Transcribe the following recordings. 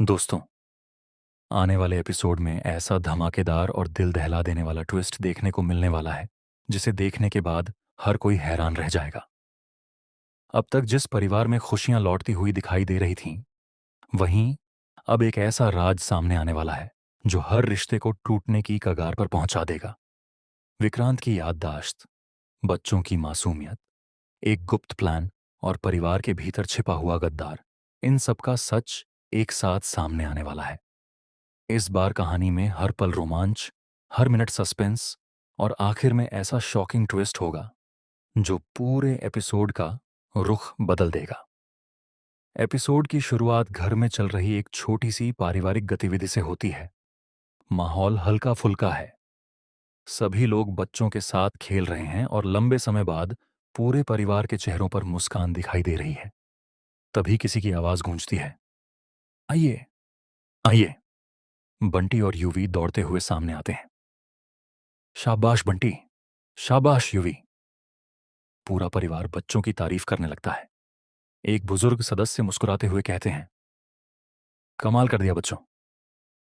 दोस्तों, आने वाले एपिसोड में ऐसा धमाकेदार और दिल दहला देने वाला ट्विस्ट देखने को मिलने वाला है जिसे देखने के बाद हर कोई हैरान रह जाएगा। अब तक जिस परिवार में खुशियां लौटती हुई दिखाई दे रही थीं, वहीं अब एक ऐसा राज सामने आने वाला है जो हर रिश्ते को टूटने की कगार पर पहुंचा देगा। विक्रांत की याददाश्त, बच्चों की मासूमियत, एक गुप्त प्लान और परिवार के भीतर छिपा हुआ गद्दार, इन सबका सच एक साथ सामने आने वाला है। इस बार कहानी में हर पल रोमांच, हर मिनट सस्पेंस और आखिर में ऐसा शॉकिंग ट्विस्ट होगा जो पूरे एपिसोड का रुख बदल देगा। एपिसोड की शुरुआत घर में चल रही एक छोटी सी पारिवारिक गतिविधि से होती है। माहौल हल्का फुल्का है। सभी लोग बच्चों के साथ खेल रहे हैं और लंबे समय बाद पूरे परिवार के चेहरों पर मुस्कान दिखाई दे रही है। तभी किसी की आवाज गूंजती है, आइए, आइए। बंटी और यूवी दौड़ते हुए सामने आते हैं। शाबाश बंटी, शाबाश यूवी। पूरा परिवार बच्चों की तारीफ करने लगता है। एक बुजुर्ग सदस्य मुस्कुराते हुए कहते हैं, कमाल कर दिया बच्चों,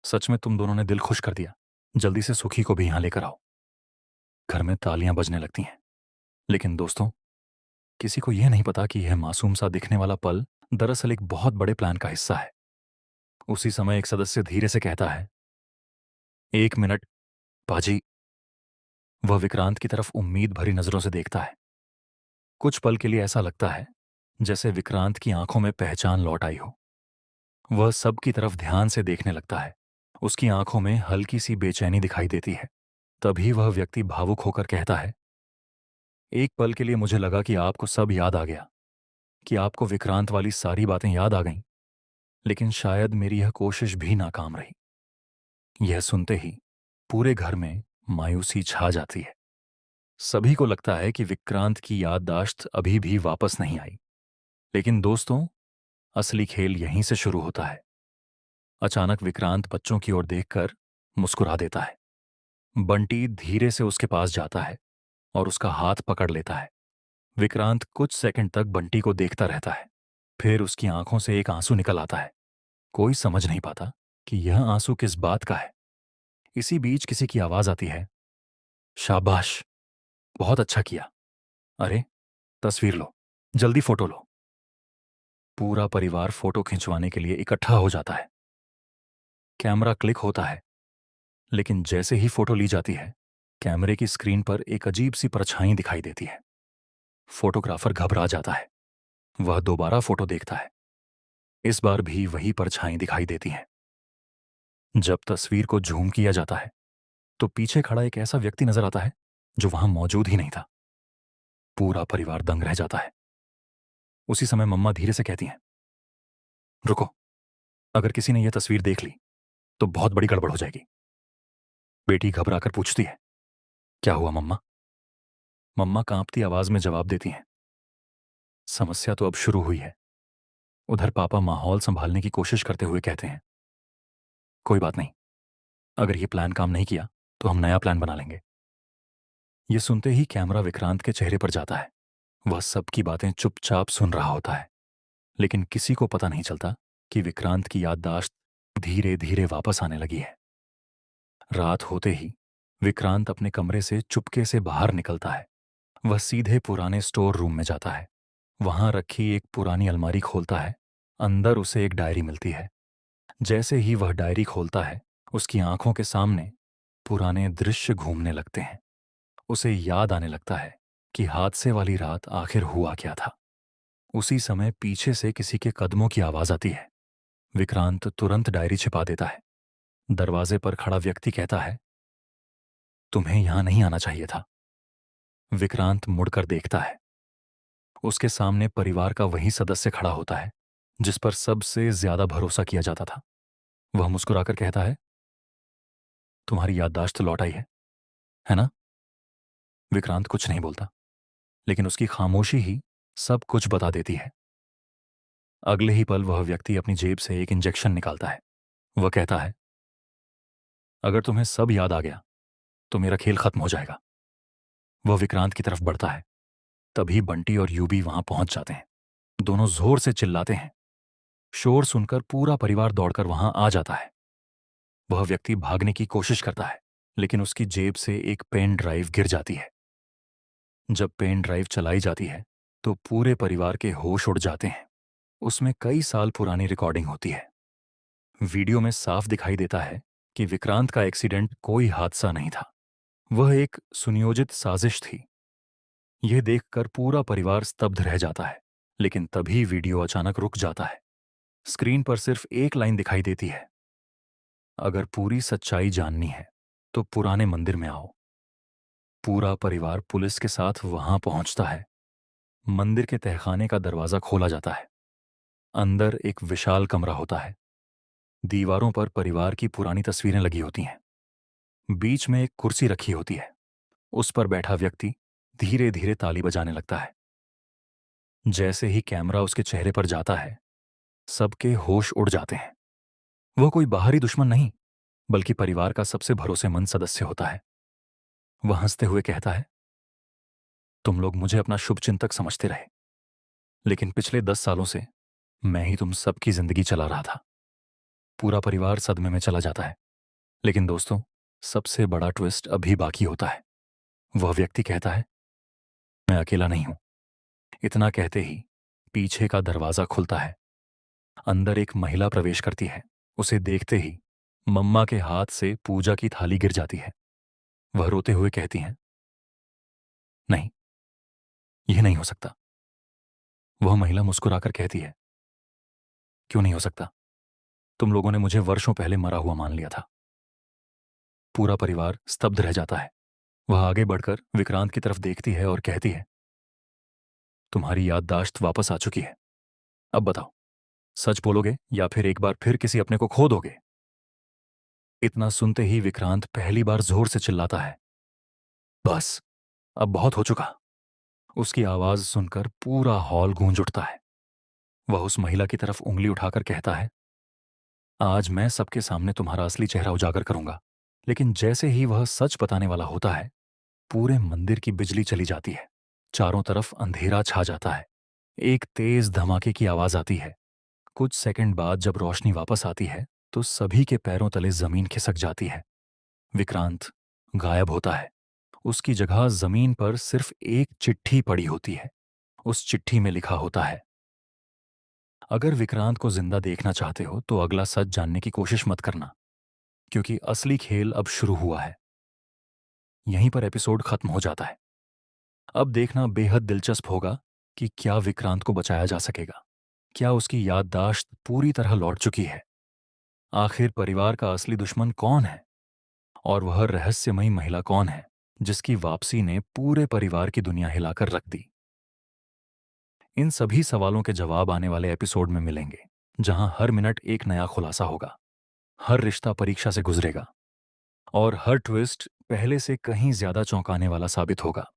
सच में तुम दोनों ने दिल खुश कर दिया। जल्दी से सुखी को भी यहां लेकर आओ। घर में तालियां बजने लगती हैं। लेकिन दोस्तों, किसी को यह नहीं पता कि यह मासूम सा दिखने वाला पल दरअसल एक बहुत बड़े प्लान का हिस्सा है। उसी समय एक सदस्य धीरे से कहता है, एक मिनट पाजी। वह विक्रांत की तरफ उम्मीद भरी नजरों से देखता है। कुछ पल के लिए ऐसा लगता है जैसे विक्रांत की आंखों में पहचान लौट आई हो। वह सबकी तरफ ध्यान से देखने लगता है। उसकी आंखों में हल्की सी बेचैनी दिखाई देती है। तभी वह व्यक्ति भावुक होकर कहता है, एक पल के लिए मुझे लगा कि आपको सब याद आ गया, कि आपको विक्रांत वाली सारी बातें याद आ गईं। लेकिन शायद मेरी यह कोशिश भी नाकाम रही। यह सुनते ही पूरे घर में मायूसी छा जाती है। सभी को लगता है कि विक्रांत की याददाश्त अभी भी वापस नहीं आई। लेकिन दोस्तों, असली खेल यहीं से शुरू होता है। अचानक विक्रांत बच्चों की ओर देखकर मुस्कुरा देता है। बंटी धीरे से उसके पास जाता है और उसका हाथ पकड़ लेता है। विक्रांत कुछ सेकंड तक बंटी को देखता रहता है। फिर उसकी आंखों से एक आंसू निकल आता है। कोई समझ नहीं पाता कि यह आंसू किस बात का है। इसी बीच किसी की आवाज आती है, शाबाश, बहुत अच्छा किया। अरे, तस्वीर लो, जल्दी फोटो लो। पूरा परिवार फोटो खिंचवाने के लिए इकट्ठा हो जाता है। कैमरा क्लिक होता है, लेकिन जैसे ही फोटो ली जाती है, कैमरे की स्क्रीन पर एक अजीब सी परछाई दिखाई देती है। फोटोग्राफर घबरा जाता है। वह दोबारा फोटो देखता है। इस बार भी वही परछाई दिखाई देती है। जब तस्वीर को जूम किया जाता है, तो पीछे खड़ा एक ऐसा व्यक्ति नजर आता है जो वहां मौजूद ही नहीं था। पूरा परिवार दंग रह जाता है। उसी समय मम्मा धीरे से कहती हैं, रुको, अगर किसी ने यह तस्वीर देख ली तो बहुत बड़ी गड़बड़ हो जाएगी। बेटी घबराकर पूछती है, क्या हुआ मम्मा? मम्मा कांपती आवाज में जवाब देती हैं, समस्या तो अब शुरू हुई है। उधर पापा माहौल संभालने की कोशिश करते हुए कहते हैं, कोई बात नहीं, अगर ये प्लान काम नहीं किया तो हम नया प्लान बना लेंगे। ये सुनते ही कैमरा विक्रांत के चेहरे पर जाता है। वह सबकी बातें चुपचाप सुन रहा होता है। लेकिन किसी को पता नहीं चलता कि विक्रांत की याददाश्त धीरे धीरे वापस आने लगी है। रात होते ही विक्रांत अपने कमरे से चुपके से बाहर निकलता है। वह सीधे पुराने स्टोर रूम में जाता है। वहां रखी एक पुरानी अलमारी खोलता है। अंदर उसे एक डायरी मिलती है। जैसे ही वह डायरी खोलता है, उसकी आंखों के सामने पुराने दृश्य घूमने लगते हैं। उसे याद आने लगता है कि हादसे वाली रात आखिर हुआ क्या था। उसी समय पीछे से किसी के कदमों की आवाज आती है। विक्रांत तुरंत डायरी छिपा देता है। दरवाजे पर खड़ा व्यक्ति कहता है, तुम्हें यहां नहीं आना चाहिए था। विक्रांत मुड़कर देखता है। उसके सामने परिवार का वही सदस्य खड़ा होता है जिस पर सबसे ज्यादा भरोसा किया जाता था। वह मुस्कुराकर कहता है, तुम्हारी याददाश्त लौट आई है ना? विक्रांत कुछ नहीं बोलता, लेकिन उसकी खामोशी ही सब कुछ बता देती है। अगले ही पल वह व्यक्ति अपनी जेब से एक इंजेक्शन निकालता है। वह कहता है, अगर तुम्हें सब याद आ गया तो मेरा खेल खत्म हो जाएगा। वह विक्रांत की तरफ बढ़ता है। तभी बंटी और यूबी वहां पहुंच जाते हैं। दोनों जोर से चिल्लाते हैं, शोर सुनकर पूरा परिवार दौड़कर वहां आ जाता है। वह व्यक्ति भागने की कोशिश करता है, लेकिन उसकी जेब से एक पेन ड्राइव गिर जाती है। जब पेन ड्राइव चलाई जाती है तो पूरे परिवार के होश उड़ जाते हैं। उसमें कई साल पुरानी रिकॉर्डिंग होती है। वीडियो में साफ दिखाई देता है कि विक्रांत का एक्सीडेंट कोई हादसा नहीं था, वह एक सुनियोजित साजिश थी। यह देखकर पूरा परिवार स्तब्ध रह जाता है, लेकिन तभी वीडियो अचानक रुक जाता है। स्क्रीन पर सिर्फ एक लाइन दिखाई देती है, अगर पूरी सच्चाई जाननी है तो पुराने मंदिर में आओ। पूरा परिवार पुलिस के साथ वहां पहुंचता है। मंदिर के तहखाने का दरवाजा खोला जाता है। अंदर एक विशाल कमरा होता है। दीवारों पर परिवार की पुरानी तस्वीरें लगी होती हैं। बीच में एक कुर्सी रखी होती है। उस पर बैठा व्यक्ति धीरे धीरे ताली बजाने लगता है। जैसे ही कैमरा उसके चेहरे पर जाता है, सबके होश उड़ जाते हैं। वह कोई बाहरी दुश्मन नहीं, बल्कि परिवार का सबसे भरोसेमंद सदस्य होता है। वह हंसते हुए कहता है, तुम लोग मुझे अपना शुभचिंतक समझते रहे, लेकिन पिछले 10 सालों से मैं ही तुम सबकी जिंदगी चला रहा था। पूरा परिवार सदमे में चला जाता है। लेकिन दोस्तों, सबसे बड़ा ट्विस्ट अभी बाकी होता है। वह व्यक्ति कहता है, मैं अकेला नहीं हूं। इतना कहते ही पीछे का दरवाजा खुलता है। अंदर एक महिला प्रवेश करती है। उसे देखते ही मम्मा के हाथ से पूजा की थाली गिर जाती है। वह रोते हुए कहती हैं, नहीं, यह नहीं हो सकता। वह महिला मुस्कुराकर कहती है, क्यों नहीं हो सकता? तुम लोगों ने मुझे वर्षों पहले मरा हुआ मान लिया था। पूरा परिवार स्तब्ध रह जाता है। वह आगे बढ़कर विक्रांत की तरफ देखती है और कहती है, तुम्हारी याददाश्त वापस आ चुकी है। अब बताओ, सच बोलोगे या फिर एक बार फिर किसी अपने को खो दोगे? इतना सुनते ही विक्रांत पहली बार जोर से चिल्लाता है, बस, अब बहुत हो चुका। उसकी आवाज सुनकर पूरा हॉल गूंज उठता है। वह उस महिला की तरफ उंगली उठाकर कहता है, आज मैं सबके सामने तुम्हारा असली चेहरा उजागर करूंगा। लेकिन जैसे ही वह सच बताने वाला होता है, पूरे मंदिर की बिजली चली जाती है। चारों तरफ अंधेरा छा जाता है। एक तेज धमाके की आवाज आती है। कुछ सेकंड बाद जब रोशनी वापस आती है तो सभी के पैरों तले जमीन खिसक जाती है। विक्रांत गायब होता है। उसकी जगह जमीन पर सिर्फ एक चिट्ठी पड़ी होती है। उस चिट्ठी में लिखा होता है, अगर विक्रांत को जिंदा देखना चाहते हो तो अगला सच जानने की कोशिश मत करना, क्योंकि असली खेल अब शुरू हुआ है। यहीं पर एपिसोड खत्म हो जाता है। अब देखना बेहद दिलचस्प होगा कि क्या विक्रांत को बचाया जा सकेगा। क्या उसकी याददाश्त पूरी तरह लौट चुकी है? आखिर परिवार का असली दुश्मन कौन है? और वह रहस्यमयी महिला कौन है जिसकी वापसी ने पूरे परिवार की दुनिया हिलाकर रख दी? इन सभी सवालों के जवाब आने वाले एपिसोड में मिलेंगे, जहां हर मिनट एक नया खुलासा होगा, हर रिश्ता परीक्षा से गुजरेगा और हर ट्विस्ट पहले से कहीं ज्यादा चौंकाने वाला साबित होगा।